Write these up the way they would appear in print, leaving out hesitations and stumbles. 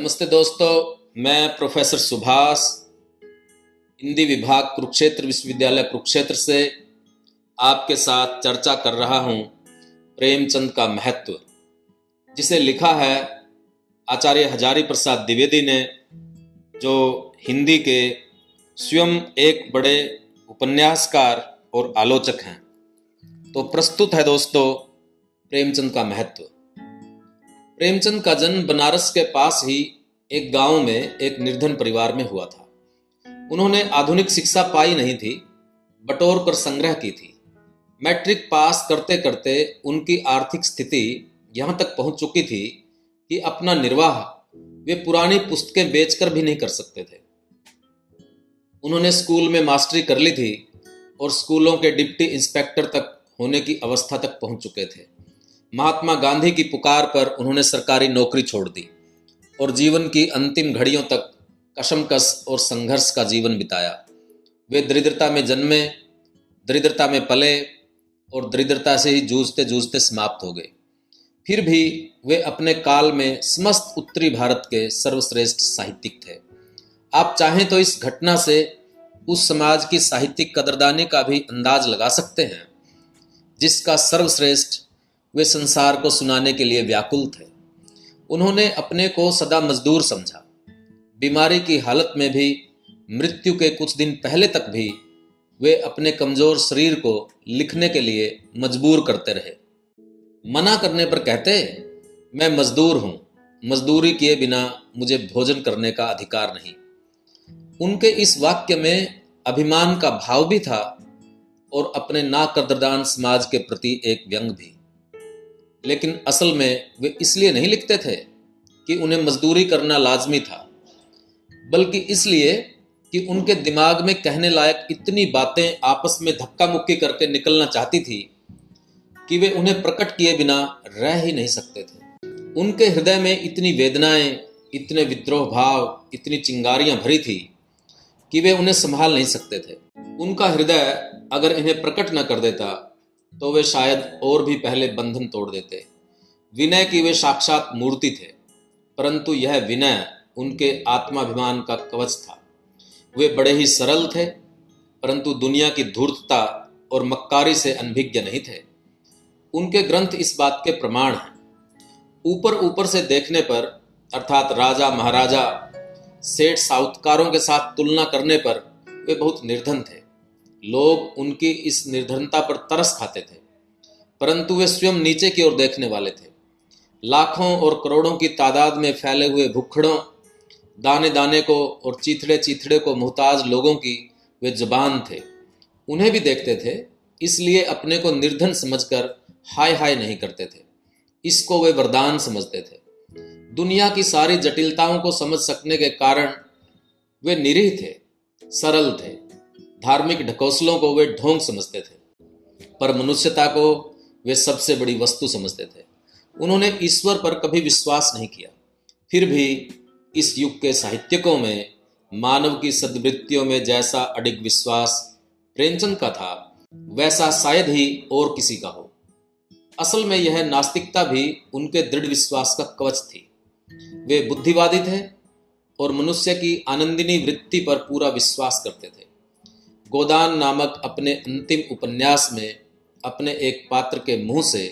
नमस्ते दोस्तों, मैं प्रोफेसर सुभाष, हिंदी विभाग कुरुक्षेत्र विश्वविद्यालय कुरुक्षेत्र से आपके साथ चर्चा कर रहा हूं प्रेमचंद का महत्व, जिसे लिखा है आचार्य हजारी प्रसाद द्विवेदी ने, जो हिंदी के स्वयं एक बड़े उपन्यासकार और आलोचक हैं। तो प्रस्तुत है दोस्तों प्रेमचंद का महत्व। प्रेमचंद का जन्म बनारस के पास ही एक गांव में एक निर्धन परिवार में हुआ था। उन्होंने आधुनिक शिक्षा पाई नहीं थी, बटोर कर संग्रह की थी। मैट्रिक पास करते करते उनकी आर्थिक स्थिति यहां तक पहुंच चुकी थी कि अपना निर्वाह वे पुरानी पुस्तकें बेचकर भी नहीं कर सकते थे। उन्होंने स्कूल में मास्टरी कर ली थी और स्कूलों के डिप्टी इंस्पेक्टर तक होने की अवस्था तक पहुंच चुके थे। महात्मा गांधी की पुकार पर उन्होंने सरकारी नौकरी छोड़ दी और जीवन की अंतिम घड़ियों तक कशमकश और संघर्ष का जीवन बिताया। वे दरिद्रता में जन्मे, दरिद्रता में पले और दरिद्रता से ही जूझते जूझते समाप्त हो गए। फिर भी वे अपने काल में समस्त उत्तरी भारत के सर्वश्रेष्ठ साहित्यिक थे। आप चाहें तो इस घटना से उस समाज की साहित्यिक कदरदानी का भी अंदाज लगा सकते हैं जिसका सर्वश्रेष्ठ वे संसार को सुनाने के लिए व्याकुल थे। उन्होंने अपने को सदा मजदूर समझा। बीमारी की हालत में भी, मृत्यु के कुछ दिन पहले तक भी वे अपने कमजोर शरीर को लिखने के लिए मजबूर करते रहे। मना करने पर कहते, मैं मजदूर हूं, मजदूरी किए बिना मुझे भोजन करने का अधिकार नहीं। उनके इस वाक्य में अभिमान का भाव भी था और अपने नाकदरदान समाज के प्रति एक व्यंग भी। लेकिन असल में वे इसलिए नहीं लिखते थे कि उन्हें मजदूरी करना लाजमी था, बल्कि इसलिए कि उनके दिमाग में कहने लायक इतनी बातें आपस में धक्का मुक्की करके निकलना चाहती थी कि वे उन्हें प्रकट किए बिना रह ही नहीं सकते थे। उनके हृदय में इतनी वेदनाएं, इतने विद्रोह भाव, इतनी चिंगारियां भरी थी कि वे उन्हें संभाल नहीं सकते थे। उनका हृदय अगर इन्हें प्रकट न कर देता तो वे शायद और भी पहले बंधन तोड़ देते। विनय की वे साक्षात मूर्ति थे, परंतु यह विनय उनके आत्माभिमान का कवच था। वे बड़े ही सरल थे, परंतु दुनिया की धूर्तता और मक्कारी से अनभिज्ञ नहीं थे। उनके ग्रंथ इस बात के प्रमाण हैं। ऊपर ऊपर से देखने पर, अर्थात राजा महाराजा, सेठ साहूकारों के साथ तुलना करने पर वे बहुत निर्धन थे। लोग उनकी इस निर्धनता पर तरस खाते थे, परंतु वे स्वयं नीचे की ओर देखने वाले थे। लाखों और करोड़ों की तादाद में फैले हुए भुक्खड़ों, दाने दाने को और चीथड़े चीथड़े को मुहताज लोगों की वे जुबान थे। उन्हें भी देखते थे, इसलिए अपने को निर्धन समझकर हाय हाय नहीं करते थे। इसको वे वरदान समझते थे। दुनिया की सारी जटिलताओं को समझ सकने के कारण वे निरीह थे, सरल थे। धार्मिक ढकोसलों को वे ढोंग समझते थे, पर मनुष्यता को वे सबसे बड़ी वस्तु समझते थे। उन्होंने ईश्वर पर कभी विश्वास नहीं किया। फिर भी इस युग के साहित्यकों में मानव की सद्वृत्तियों में जैसा अडिग विश्वास प्रेमचंद का था, वैसा शायद ही और किसी का हो। असल में यह नास्तिकता भी उनके दृढ़ विश्वास का कवच थी। वे बुद्धिवादी थे और मनुष्य की आनंदिनी वृत्ति पर पूरा विश्वास करते थे। गोदान नामक अपने अंतिम उपन्यास में अपने एक पात्र के मुंह से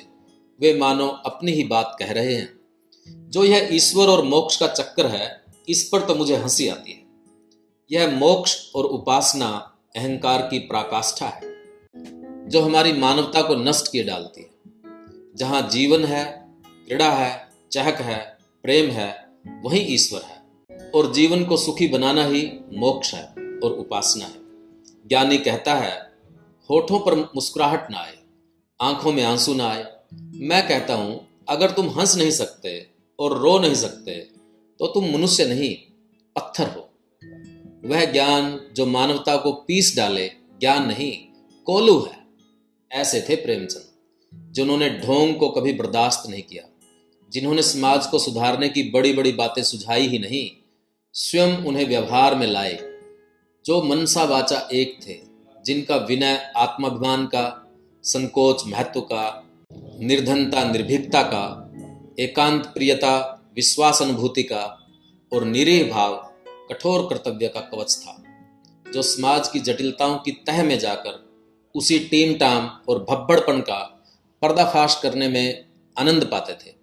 वे मानो अपनी ही बात कह रहे हैं। जो यह ईश्वर और मोक्ष का चक्कर है, इस पर तो मुझे हंसी आती है। यह मोक्ष और उपासना अहंकार की पराकाष्ठा है, जो हमारी मानवता को नष्ट किए डालती है। जहां जीवन है, क्रीड़ा है, चहक है, प्रेम है, वही ईश्वर है, और जीवन को सुखी बनाना ही मोक्ष है और उपासना है। ज्ञानी कहता है, होठों पर मुस्कुराहट ना आए, आंखों में आंसू ना आए। मैं कहता हूं, अगर तुम हंस नहीं सकते और रो नहीं सकते तो तुम मनुष्य नहीं, पत्थर हो। वह ज्ञान जो मानवता को पीस डाले, ज्ञान नहीं, कोलू है। ऐसे थे प्रेमचंद, जिन्होंने ढोंग को कभी बर्दाश्त नहीं किया, जिन्होंने समाज को सुधारने की बड़ी बड़ी बातें सुझाई ही नहीं, स्वयं उन्हें व्यवहार में लाए। जो मनसा वाचा एक थे, जिनका विनय आत्माभिमान का, संकोच महत्व का, निर्धनता निर्भीकता का, एकांत प्रियता विश्वास अनुभूति का, और निरीह भाव कठोर कर्तव्य का कवच था, जो समाज की जटिलताओं की तह में जाकर उसी टीम टाम और भब्बड़पन का पर्दाफाश करने में आनंद पाते थे,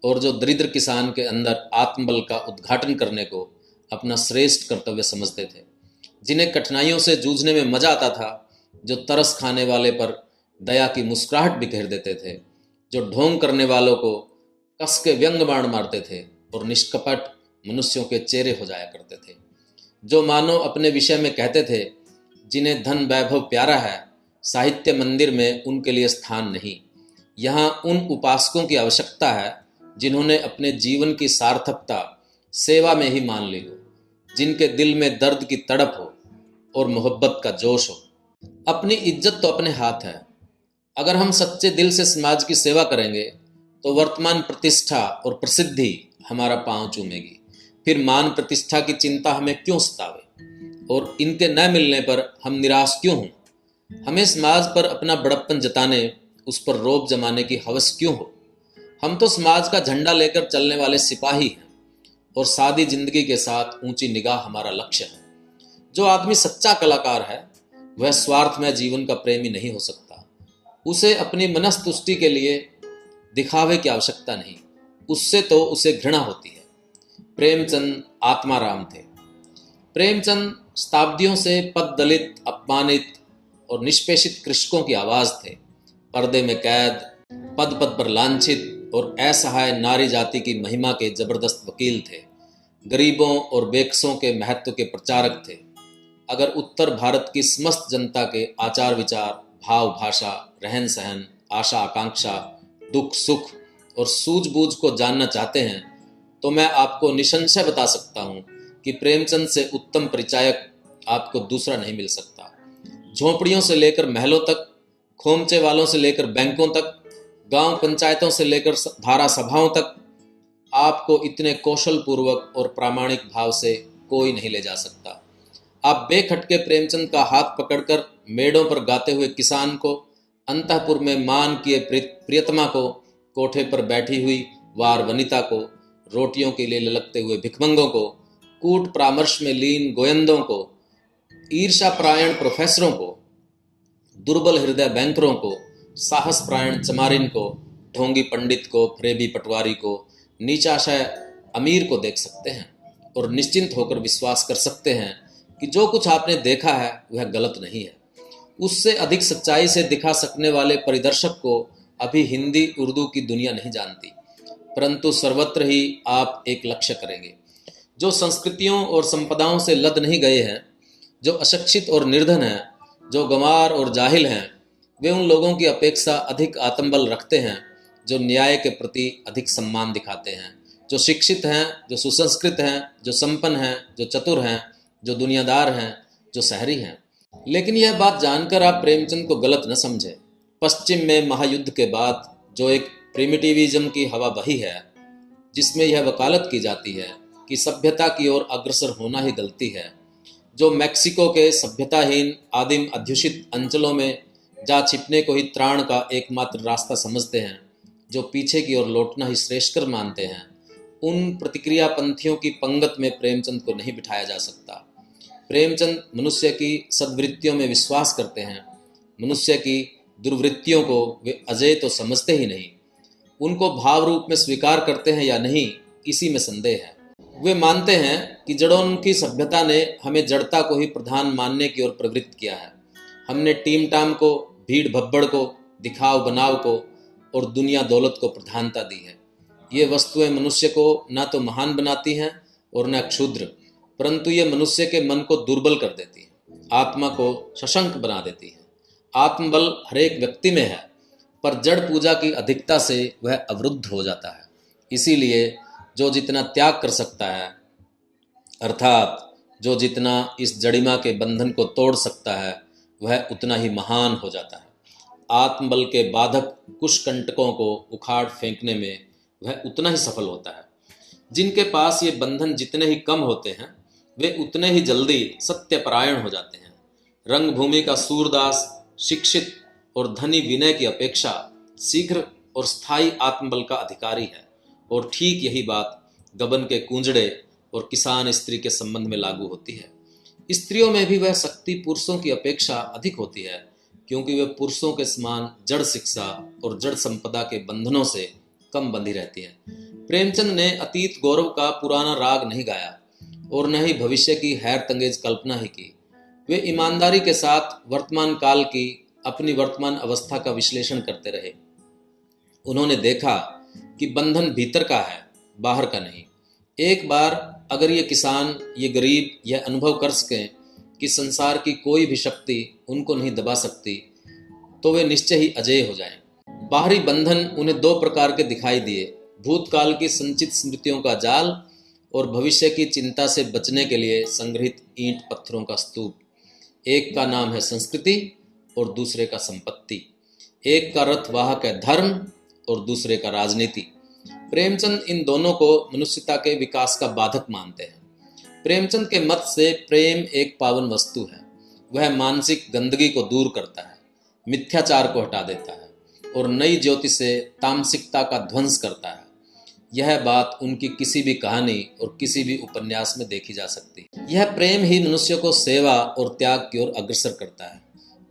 और जो दरिद्र किसान के अंदर आत्मबल का उद्घाटन करने को अपना श्रेष्ठ कर्तव्य समझते थे, जिन्हें कठिनाइयों से जूझने में मजा आता था, जो तरस खाने वाले पर दया की मुस्कुराहट बिखेर देते थे, जो ढोंग करने वालों को कस के व्यंग बाण मारते थे और निष्कपट मनुष्यों के चेहरे हो जाया करते थे, जो मानो अपने विषय में कहते थे, जिन्हें धन वैभव प्यारा है, साहित्य मंदिर में उनके लिए स्थान नहीं। यहाँ उन उपासकों की आवश्यकता है जिन्होंने अपने जीवन की सार्थकता सेवा में ही मान ली हो, जिनके दिल में दर्द की तड़प हो और मोहब्बत का जोश हो। अपनी इज्जत तो अपने हाथ है। अगर हम सच्चे दिल से समाज की सेवा करेंगे तो वर्तमान प्रतिष्ठा और प्रसिद्धि हमारा पांव चूमेगी। फिर मान प्रतिष्ठा की चिंता हमें क्यों सतावे, और इनके न मिलने पर हम निराश क्यों हों? हमें समाज पर अपना बड़प्पन जताने, उस पर रौब जमाने की हवस क्यों हो? हम तो समाज का झंडा लेकर चलने वाले सिपाही हैं, और सादी जिंदगी के साथ ऊंची निगाह हमारा लक्ष्य है। जो आदमी सच्चा कलाकार है वह स्वार्थमय जीवन का प्रेमी नहीं हो सकता। उसे अपनी मनस्तुष्टि के लिए दिखावे की आवश्यकता नहीं, उससे तो उसे घृणा होती है। प्रेमचंद आत्माराम थे। प्रेमचंद शताब्दियों से पद दलित, अपमानित और निष्पेषित कृषकों की आवाज थे। पर्दे में कैद, पद पद पर लांछित और असहाय नारी जाति की महिमा के जबरदस्त वकील थे। गरीबों और बेकसों के महत्व के प्रचारक थे। अगर उत्तर भारत की समस्त जनता के आचार विचार, भाव भाषा, रहन सहन, आशा आकांक्षा, दुख सुख और सूझबूझ को जानना चाहते हैं तो मैं आपको निसंशय बता सकता हूं कि प्रेमचंद से उत्तम परिचायक आपको दूसरा नहीं मिल सकता। झोंपड़ियों से लेकर महलों तक, खोमचे वालों से लेकर बैंकों तक, गांव पंचायतों से लेकर धारा सभाओं तक आपको इतने कौशल पूर्वक और प्रामाणिक भाव से कोई नहीं ले जा सकता। आप बेखटके प्रेमचंद का हाथ पकड़कर मेड़ों पर गाते हुए किसान को, अंतःपुर में मान किए प्रियतमा को, कोठे पर बैठी हुई वार वनिता को, रोटियों के लिए ललकते हुए भिखमंगों को, कूट परामर्श में लीन गोयंदों को, ईर्षापरायण प्रोफेसरों को, दुर्बल हृदय बैंकरों को, साहस प्रायण चमारिन को, ढोंगी पंडित को, फरेबी पटवारी को, नीचाशय अमीर को देख सकते हैं और निश्चिंत होकर विश्वास कर सकते हैं कि जो कुछ आपने देखा है वह गलत नहीं है। उससे अधिक सच्चाई से दिखा सकने वाले परिदर्शक को अभी हिंदी उर्दू की दुनिया नहीं जानती, परंतु सर्वत्र ही आप एक लक्ष्य करेंगे। जो संस्कृतियों और संपदाओं से लद नहीं गए हैं, जो अशिक्षित और निर्धन हैं, जो गंवार और जाहिल हैं, वे उन लोगों की अपेक्षा अधिक आत्मबल रखते हैं जो न्याय के प्रति अधिक सम्मान दिखाते हैं, जो शिक्षित हैं, जो सुसंस्कृत हैं, जो संपन्न हैं, जो चतुर हैं, जो दुनियादार हैं, जो शहरी हैं। लेकिन यह बात जानकर आप प्रेमचंद को गलत न समझें। पश्चिम में महायुद्ध के बाद जो एक प्रिमिटिविज्म की हवा बही है, जिसमें यह वकालत की जाती है कि सभ्यता की ओर अग्रसर होना ही गलती है, जो मैक्सिको के सभ्यताहीन आदिम अध्युषित अंचलों में जा छिपने को ही त्राण का एकमात्र रास्ता समझते हैं, जो पीछे की ओर लौटना ही श्रेष्ठकर मानते हैं, उन प्रतिक्रिया पंथियों की पंगत में प्रेमचंद को नहीं बिठाया जा सकता। प्रेमचंद मनुष्य की सद्वृत्तियों में विश्वास करते हैं। मनुष्य की दुर्वृत्तियों को वे अजय तो समझते ही नहीं। उनको भाव रूप में स्वीकार करते हैं या नहीं, इसी में संदेह है। वे मानते हैं कि जड़ों की सभ्यता ने हमें जड़ता को ही प्रधान मानने की ओर प्रवृत्त किया है। हमने टीम टाम को, भीड़ भब्बड़ को, दिखाव बनाव को और दुनिया दौलत को प्रधानता दी है। ये वस्तुएं मनुष्य को न तो महान बनाती हैं और न क्षुद्र, परंतु ये मनुष्य के मन को दुर्बल कर देती हैं, आत्मा को सशंक बना देती हैं। आत्मबल हरेक व्यक्ति में है, पर जड़ पूजा की अधिकता से वह अवरुद्ध हो जाता है। इसीलिए जो जितना त्याग कर सकता है, अर्थात जो जितना इस जड़िमा के बंधन को तोड़ सकता है, वह उतना ही महान हो जाता है। आत्मबल के बाधक कुशकंटकों को उखाड़ फेंकने में वह उतना ही सफल होता है। जिनके पास ये बंधन जितने ही कम होते हैं, वे उतने ही जल्दी सत्यपरायण हो जाते हैं। रंगभूमि का सूरदास शिक्षित और धनी विनय की अपेक्षा शीघ्र और स्थायी आत्मबल का अधिकारी है, और ठीक यही बात गबन के कूंजड़े और किसान स्त्री के संबंध में लागू होती है। स्त्रियों में भी वह शक्ति पुरुषों की अपेक्षा अधिक होती है, क्योंकि वे पुरुषों के समान जड़ शिक्षा और जड़ संपदा के बंधनों से कम बंधी रहती हैं। प्रेमचंद ने अतीत गौरव का पुराना राग नहीं गाया और न ही भविष्य की हैरतंगेज कल्पना ही की। वे ईमानदारी के साथ वर्तमान काल की अपनी वर्तमान अवस्था का विश्लेषण करते रहे। उन्होंने देखा कि बंधन भीतर का है, बाहर का नहीं। एक बार अगर ये किसान, ये गरीब यह अनुभव कर सकें कि संसार की कोई भी शक्ति उनको नहीं दबा सकती, तो वे निश्चय ही अजेय हो जाएं। बाहरी बंधन उन्हें दो प्रकार के दिखाई दिए, भूतकाल की संचित स्मृतियों का जाल और भविष्य की चिंता से बचने के लिए संग्रहित ईंट पत्थरों का स्तूप। एक का नाम है संस्कृति और दूसरे का संपत्ति। एक का रथ वाहक है धर्म और दूसरे का राजनीति। प्रेमचंद इन दोनों को मनुष्यता के विकास का बाधक मानते हैं। प्रेमचंद के मत से प्रेम एक पावन वस्तु है। वह मानसिक गंदगी को दूर करता है, मिथ्याचार को हटा देता है और नई ज्योति से तामसिकता का ध्वंस करता है। यह बात उनकी किसी भी कहानी और किसी भी उपन्यास में देखी जा सकती है। यह प्रेम ही मनुष्य को सेवा और त्याग की ओर अग्रसर करता है।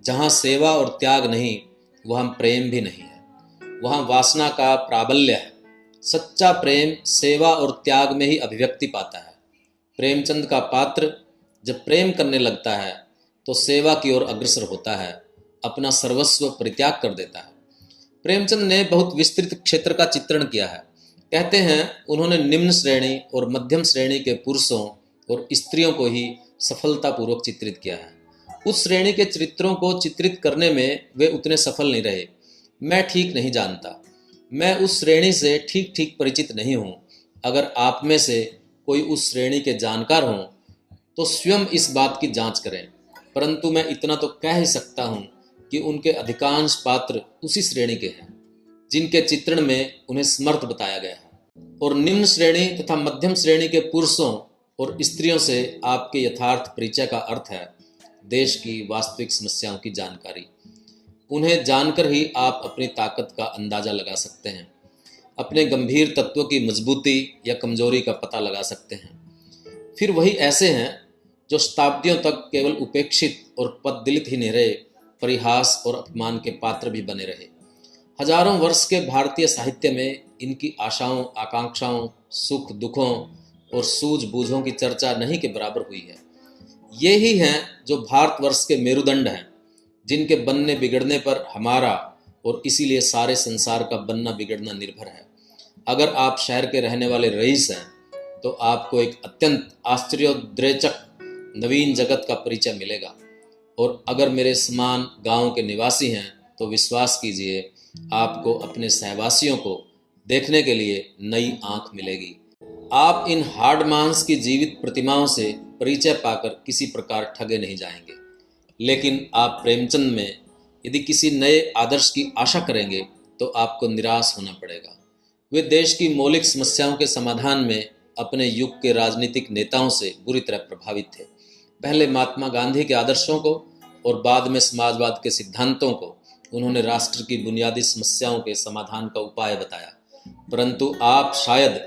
जहाँ सेवा और त्याग नहीं, वहाँ प्रेम भी नहीं है, वहाँ वासना का प्राबल्य है। सच्चा प्रेम सेवा और त्याग में ही अभिव्यक्ति पाता है। प्रेमचंद का पात्र जब प्रेम करने लगता है तो सेवा की ओर अग्रसर होता है, अपना सर्वस्व परित्याग कर देता है। प्रेमचंद ने बहुत विस्तृत क्षेत्र का चित्रण किया है। कहते हैं उन्होंने निम्न श्रेणी और मध्यम श्रेणी के पुरुषों और स्त्रियों को ही सफलतापूर्वक चित्रित किया है। उस श्रेणी के चरित्रों को चित्रित करने में वे उतने सफल नहीं रहे। मैं ठीक नहीं जानता, मैं उस श्रेणी से ठीक ठीक परिचित नहीं हूँ। अगर आप में से कोई उस श्रेणी के जानकार हों तो स्वयं इस बात की जांच करें, परंतु मैं इतना तो कह ही सकता हूँ कि उनके अधिकांश पात्र उसी श्रेणी के हैं जिनके चित्रण में उन्हें समर्थ बताया गया है। और निम्न श्रेणी तथा मध्यम श्रेणी के पुरुषों और स्त्रियों से आपके यथार्थ परिचय का अर्थ है देश की वास्तविक समस्याओं की जानकारी। उन्हें जानकर ही आप अपनी ताकत का अंदाजा लगा सकते हैं, अपने गंभीर तत्व की मजबूती या कमजोरी का पता लगा सकते हैं। फिर वही ऐसे हैं जो शताब्दियों तक केवल उपेक्षित और पददलित ही नहीं रहे, परिहास और अपमान के पात्र भी बने रहे। हजारों वर्ष के भारतीय साहित्य में इनकी आशाओं, आकांक्षाओं, सुख दुखों और सूझबूझों की चर्चा नहीं के बराबर हुई है। ये ही हैं जो भारतवर्ष के मेरुदंड हैं, जिनके बनने बिगड़ने पर हमारा और इसीलिए सारे संसार का बनना बिगड़ना निर्भर है। अगर आप शहर के रहने वाले रईस हैं तो आपको एक अत्यंत आश्चर्योद्रेचक नवीन जगत का परिचय मिलेगा, और अगर मेरे समान गांव के निवासी हैं तो विश्वास कीजिए आपको अपने सहवासियों को देखने के लिए नई आंख मिलेगी। आप इन हार्ड मांस की जीवित प्रतिमाओं से परिचय पाकर किसी प्रकार ठगे नहीं जाएंगे। लेकिन आप प्रेमचंद में यदि किसी नए आदर्श की आशा करेंगे तो आपको निराश होना पड़ेगा। वे देश की मौलिक समस्याओं के समाधान में अपने युग के राजनीतिक नेताओं से बुरी तरह प्रभावित थे। पहले महात्मा गांधी के आदर्शों को और बाद में समाजवाद के सिद्धांतों को उन्होंने राष्ट्र की बुनियादी समस्याओं के समाधान का उपाय बताया, परंतु आप शायद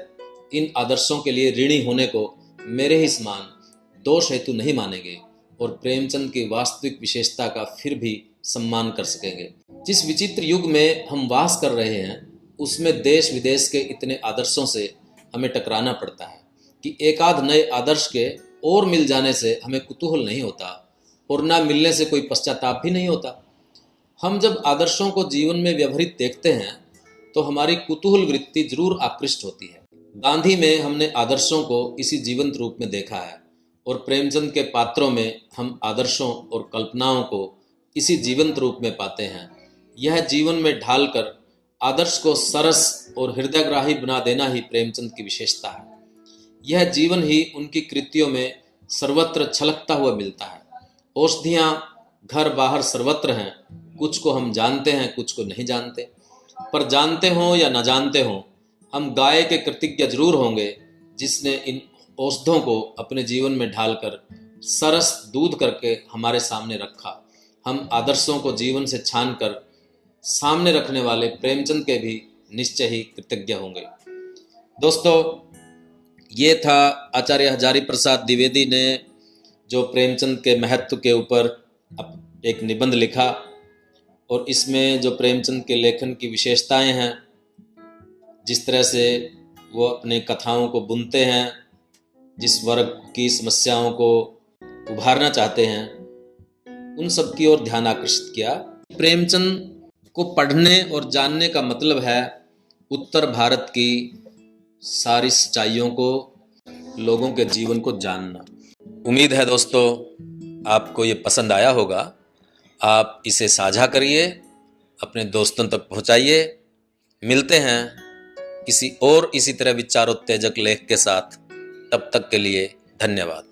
इन आदर्शों के लिए ऋणी होने को मेरे ही समान दोष हेतु नहीं मानेंगे और प्रेमचंद की वास्तविक विशेषता का फिर भी सम्मान कर सकेंगे। जिस विचित्र युग में हम वास कर रहे हैं उसमें देश विदेश के इतने आदर्शों से हमें टकराना पड़ता है कि एकाध नए आदर्श के और मिल जाने से हमें कुतूहल नहीं होता और ना मिलने से कोई पश्चाताप भी नहीं होता। हम जब आदर्शों को जीवन में व्यवहारित देखते हैं तो हमारी कुतूहल वृत्ति जरूर आकृष्ट होती है। गांधी में हमने आदर्शों को इसी जीवंत रूप में देखा है और प्रेमचंद के पात्रों में हम आदर्शों और कल्पनाओं को इसी जीवंत रूप में पाते हैं। यह जीवन में ढालकर आदर्श को सरस और हृदयग्राही बना देना ही प्रेमचंद की विशेषता है। यह जीवन ही उनकी कृतियों में सर्वत्र छलकता हुआ मिलता है। औषधियाँ घर बाहर सर्वत्र हैं, कुछ को हम जानते हैं, कुछ को नहीं जानते, पर जानते हों या न जानते हों हम गाय के कृतज्ञ जरूर होंगे जिसने इन औषधों को अपने जीवन में ढालकर सरस दूध करके हमारे सामने रखा। हम आदर्शों को जीवन से छानकर सामने रखने वाले प्रेमचंद के भी निश्चय ही कृतज्ञ होंगे। दोस्तों, ये था आचार्य हजारी प्रसाद द्विवेदी ने जो प्रेमचंद के महत्व के ऊपर एक निबंध लिखा, और इसमें जो प्रेमचंद के लेखन की विशेषताएं हैं, जिस तरह से वो अपने कथाओं को बुनते हैं, जिस वर्ग की समस्याओं को उभारना चाहते हैं, उन सब की ओर ध्यान आकर्षित किया। प्रेमचंद को पढ़ने और जानने का मतलब है उत्तर भारत की सारी सच्चाइयों को, लोगों के जीवन को जानना। उम्मीद है दोस्तों आपको ये पसंद आया होगा। आप इसे साझा करिए, अपने दोस्तों तक पहुंचाइए। मिलते हैं किसी और इसी तरह विचारोत्तेजक लेख के साथ। तब तक के लिए धन्यवाद।